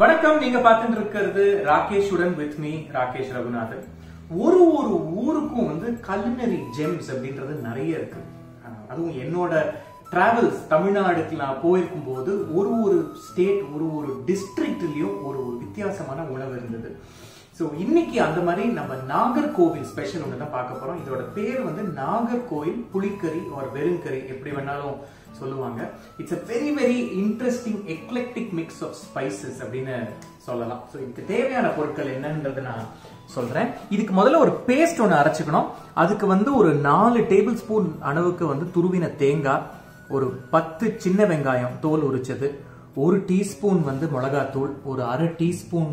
வணக்கம். நீங்க பார்த்துட்டு இருக்கிறது ராகேஷ் உடன் வித் மீ ராகேஷ் ரகுநாதன். ஒரு ஊருக்கும் culinary gems அப்படின்றது நிறைய இருக்கு. அதுவும் என்னோட டிராவல்ஸ் தமிழ்நாடுக்கு நான் போயிருக்கும் போது ஒரு ஸ்டேட் ஒரு டிஸ்ட்ரிக்ட்லயும் ஒரு வித்தியாசமான உணவு இருந்தது. ஸோ இன்னைக்கு அந்த மாதிரி நம்ம நாகர்கோவில் ஸ்பெஷல் ஒன்று தான் பார்க்க போறோம். இதோட பேர் நாகர்கோயில் புளிக்கறி ஒரு வெறுங்கறி எப்படி வேணாலும் சொல்லுவாங்க. It's a very interesting eclectic mix of spices அப்படின்னு சொல்லலாம். ஸோ இதுக்கு தேவையான பொருட்கள் என்னன்றது நான் சொல்றேன். இதுக்கு முதல்ல ஒரு பேஸ்ட் ஒன்று அரைச்சுக்கணும். அதுக்கு ஒரு 4 டேபிள் ஸ்பூன் அளவுக்கு துருவின தேங்காய், ஒரு 10 சின்ன வெங்காயம் தோல் உரிச்சது, 1 டீஸ்பூன் மிளகாத்தூள், ஒரு 1/2 டீஸ்பூன்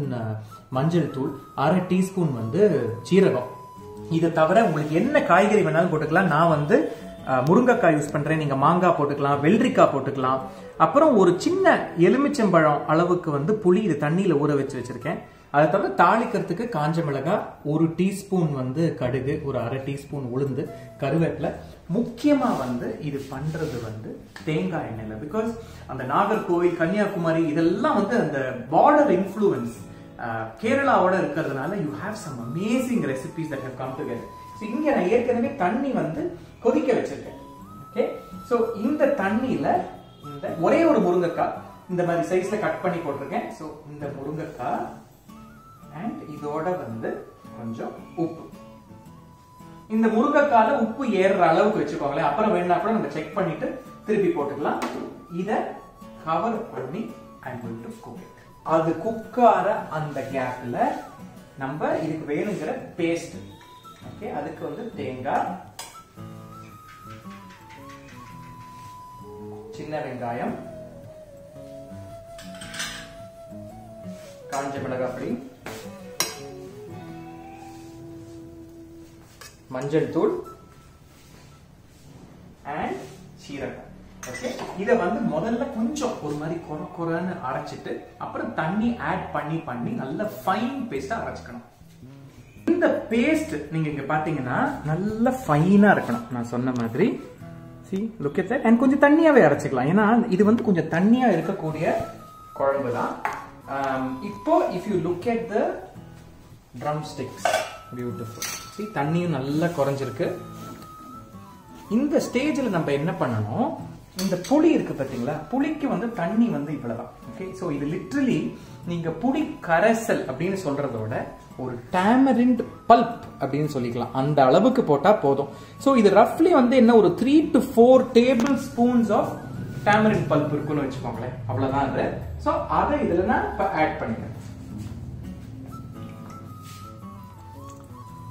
மஞ்சள் தூள், 1/2 டீஸ்பூன் சீரகம். இதை தவிர உங்களுக்கு என்ன காய்கறி வேணாலும் போட்டுக்கலாம். நான் முருங்கைக்காய் யூஸ் பண்றேன். நீங்க மாங்காய் போட்டுக்கலாம், வெள்ளரிக்காய் போட்டுக்கலாம். அப்புறம் ஒரு சின்ன எலுமிச்சம்பழம் அளவுக்கு புளி இது தண்ணியில ஊற வச்சிருக்கேன். அதை தவிர தாளிக்கிறதுக்கு காஞ்ச மிளகாய், 1 டீஸ்பூன் கடுகு, ஒரு 1/2 டீஸ்பூன் உளுந்து, கருவேப்பிலை. முக்கியமா இது பண்றது தேங்காய் எண்ணெயில. பிகாஸ் அந்த நாகர்கோவில், கன்னியாகுமரி இதெல்லாம் அந்த பார்டர் இன்ஃப்ளூயன்ஸ் கேரளாவோட இருக்கிறதுனால you have some amazing recipes that have come together. So இங்க நான் ஏற்கனவே தண்ணி கொதிக்க வச்சிருக்கேன். ஓகே, ஸோ இந்த தண்ணியில இந்த ஒரே ஒரு முருங்கைக்காய் இந்த மாதிரி சைஸ்ல கட் பண்ணி போட்டிருக்கேன். ஸோ இந்த முருங்கைக்காய் அண்ட் இதோட கொஞ்சம் உப்பு. இந்த முருங்கைக்கால உப்பு ஏறுற அளவுக்கு வச்சுக்கோங்களேன். அப்புறம் வேணா கூட நம்ம செக் பண்ணிட்டு திருப்பி போட்டுக்கலாம். இத கவர் பண்ணி I'm going to cook it. அது குக்கார அந்த கேப்ல நம்ம இதுக்கு வேணுங்கிற பேஸ்ட். ஓகே, அதுக்கு தேங்காய், சின்ன வெங்காயம், காஞ்ச மிளகாய் பொடி, மஞ்சள் தூள் அண்ட் சீரகம். ஓகே, இத முதல்ல கொஞ்சம் ஒரு மாதிரி கொரன்னு அரைச்சிட்டு அப்புறம் தண்ணி ஆட் பண்ணி நல்ல ஃபைன் பேஸ்டா அரைச்சுக்கணும். இந்த பேஸ்ட் நீங்க இங்க பாத்தீங்கன்னா நல்ல ஃபைனா இருக்கணும். நான் சொன்ன மாதிரி see look at that. and கொஞ்சம் தண்ணியாவே அரைச்சுக்கலாம். ஏன்னா இது கொஞ்சம் தண்ணியா இருக்கக்கூடிய குழம்பு தான். இப்போ if you look at the drumsticks, beautiful. see தண்ணியும் நல்லா குறைஞ்சிருக்கு. இந்த ஸ்டேஜ்ல நம்ம என்ன பண்ணணும், இந்த புளி இருக்கு பாத்தீங்களா, புளிக்கு தண்ணி இவ்வளவுதான். ஓகே, சோ இது லிட்டரலி நீங்க புளி கரைசல் அப்படின்னு சொல்றதோட ஒரு tamarind pulp அப்படின்னு சொல்லிக்கலாம். அந்த அளவுக்கு போட்டா போதும். சோ இது ரஃப்லி என்ன ஒரு 3 to 4 tablespoons of tamarind pulp இருக்குன்னு வச்சுக்கோங்களேன். அவ்வளவுதான் அது. சோ அதை இதுல நான் இப்ப ஆட் பண்ணிக்கிறேன்.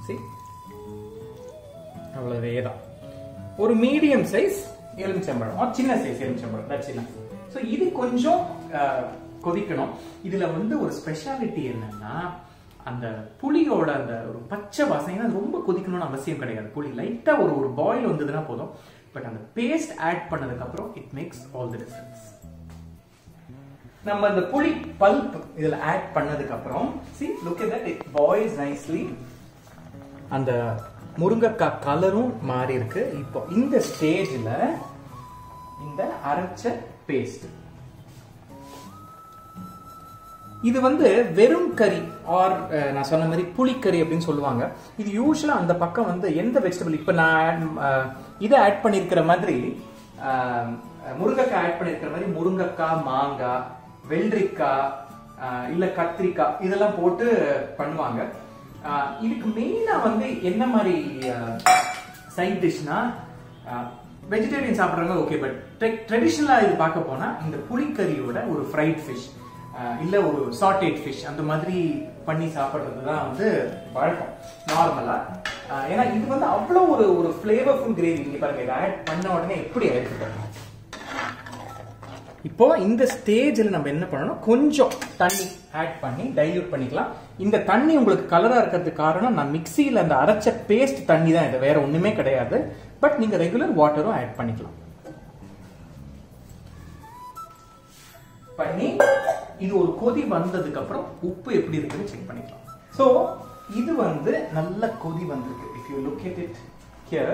see அவ்வளவுதான். ஒரு மீடியம் சைஸ் எலுமிச்சம்பழம், சின்ன சைஸ் எலுமிச்சம்பழம், that's enough. சோ இது கொஞ்சம் கொதிக்கணும். இதுல ஒரு ஸ்பெஷாலிட்டி என்னன்னா, அந்த புளியோட அந்த ஒரு பச்சை வாசனை ரொம்ப கொதிக்கணும்னு அவசியம் கிடையாது. புளி லைட்டா ஒரு பாயில் வந்ததுன்னா போதும். பட் அந்த பேஸ்ட் ஆட் பண்ணதுக்கு அப்புறம் it makes all the difference. நம்ம அந்த புளி பல்ப் இதுல ஆட் பண்ணதுக்கு அப்புறம் see look at that, it boils nicely. அந்த முருங்கைக்காய் கலரும் மாறி இருக்கு. இப்போ இந்த ஸ்டேஜ்ல இந்த அரைச்ச பேஸ்ட், இது வெறும் கறி ஆர் நான் சொன்ன மாதிரி புளிக்கறி அப்படின்னு சொல்லுவாங்க. இது யூஸ்வலா அந்த பக்கம் எந்த வெஜிடபிள், இப்ப நான் இதை ஆட் பண்ணிருக்கிற மாதிரி முருங்கைக்காய் ஆட் பண்ணிருக்கிற மாதிரி முருங்கைக்காய், மாங்காய், வெள்ளரிக்காய் இல்ல கத்திரிக்காய் இதெல்லாம் போட்டு பண்ணுவாங்க. இதுக்கு மெயினா என்ன மாதிரி சைட் டிஷ்னா, வெஜிடேரியன் சாப்பிட்றவங்க ஓகே. பட் ட்ரெடிஷனலா இது பார்க்க போனா இந்த புளிக்கறியோட ஒரு ஃப்ரைட் ஃபிஷ் இல்ல ஒரு சாட்டேட் ஃபிஷ் அந்த மாதிரி பண்ணி சாப்பிடுறது தான் வழக்கம் நார்மலா. ஏன்னா இது அவ்வளவு ஒரு ஃபிளேவர்ஃபுல் கிரேவி. நீங்க பாருங்க, இதை ஆட் பண்ண உடனே எப்படி ஆயிடுச்சு. இப்போ இந்த ஸ்டேஜ்ல நம்ம என்ன பண்ணணும், கொஞ்சம் தண்ணி ஆட் பண்ணி டைல்யூட் பண்ணிக்கலாம். இந்த தண்ணி உங்களுக்கு கலரா இருக்கிறதுக்கு காரணம் நான் மிக்சியில அந்த அரைச்ச பேஸ்ட் தண்ணி தான், இது வேற ஒண்ணுமே கிடையாது. பட் நீங்க ரெகுலர் வாட்டரும் ஆட் பண்ணிக்கலாம். பண்ணி இது ஒரு கொதி வந்ததுக்கு அப்புறம் உப்பு எப்படி இருக்குன்னு செக் பண்ணிக்கலாம். சோ இது நல்ல கொதி வந்திருக்கு. If you look at it here,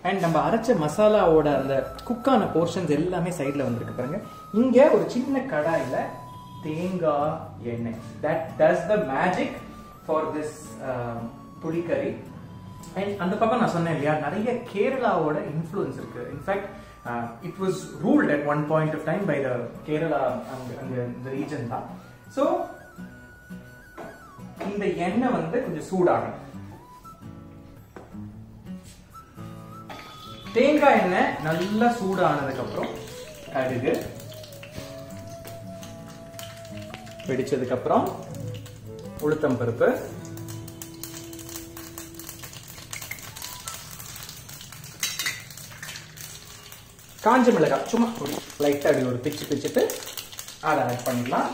and நம்ம அரைச்ச மசாலாவோட அந்த குக்கான போர்ஷன்ஸ் எல்லாமே சைட்ல வந்திருக்கு பாருங்க. இங்க ஒரு சின்ன கடாயில தேங்காய் எண்ணெய். That does the magic for this pulicurry. And அந்த பக்கம் நான் சொன்னேன் இல்லையா, நிறைய கேரளாவோட இன்ஃப்ளூயன்ஸ் இருக்கு. In fact it was ruled at one point of time by the Kerala and the region தான். So இந்த எண்ணெய் வந்து கொஞ்சம் சூடாகணும். தேங்காய் எண்ணெய் நல்லா சூடானதுக்கு அப்புறம் கடுகு வெடிச்சதுக்கு அப்புறம் உளுத்தம் பருப்பு, காஞ்ச மிளகாய் சும்மா லைட்டா அப்படி ஒரு பிச்சு பிச்சுட்டு அதை ஆட் பண்ணிடலாம்.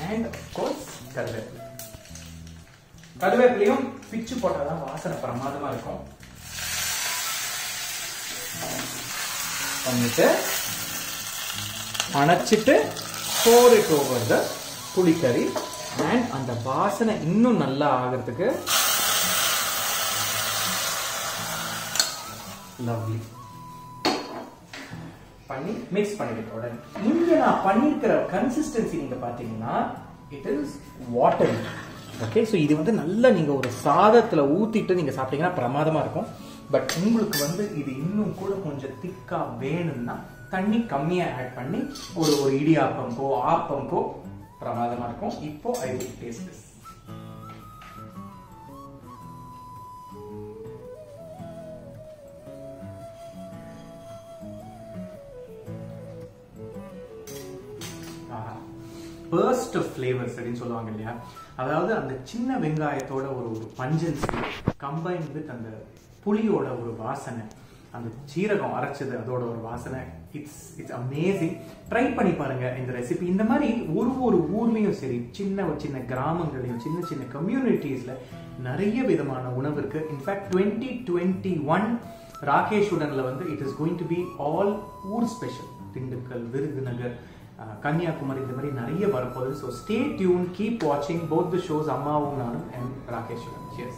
அண்ட் ஆஃப்கோர்ஸ் கருவேப்பிலை. கருவேப்பிலையும் பிச்சு போட்டாதான் வாசனை பிரமாதமா இருக்கும். பண்ணிட்டு அணைச்சிட்டு pour it over the pulicurry. and அந்த வாசனை இன்னும் நல்லா ஆகிறதுக்கு lovely பண்ணி மிக்ஸ் பண்ணிட்டு உடனே இங்க நான் பண்ணிருக்கிற கன்சிஸ்டன்சி நீங்க பாத்தீங்கன்னா it is water. Okay, so இது வந்து நல்லா நீங்க ஒரு சாதத்துல ஊத்திட்டு நீங்க சாப்பிட்டீங்கன்னா பிரமாதமா இருக்கும். பட் உங்களுக்கு வந்து இது இன்னும் கூட கொஞ்சம் திக்கா வேணும்னா தண்ணி கம்மியா ஆட் பண்ணி ஒரு இடியாப்பம்க்கோ ஆப்பம்க்கோ பிரமாதமா இருக்கும். இப்போ I will taste this. burst of flavors அப்படின்னு சொல்லுவாங்க இல்லையா, அதாவது அந்த சின்ன வெங்காயத்தோட ஒரு பஞ்சன்சி கம்பைன் வித் அந்த புளியோட ஒரு வாசனை, அந்த சீரகம் அரைச்சது அதோட ஒரு வாசனை, இட்ஸ் அமேசிங். ட்ரை பண்ணி பாருங்க இந்த ரெசிபி. இந்த மாதிரி ஒரு ஊர்லயும் சரி, சின்ன கிராமங்களையும் சின்ன சின்ன கம்யூனிட்டிஸ்ல நிறைய விதமான உணவு இருக்கு. இன்ஃபேக்ட் 2021 ராகேஷ் உடன்ல வந்து it is going to be all ஊர் ஸ்பெஷல். திண்டுக்கல், விருதுநகர், கன்னியாகுமரி, இந்த மாதிரி நிறைய வரப்போகுது. ஸோ ஸ்டே டியூன், கீப் வாட்சிங் போத் தி ஷோஸ் அம்மாவும் நானும் அண்ட் ராகேஷ் உடன். Cheers.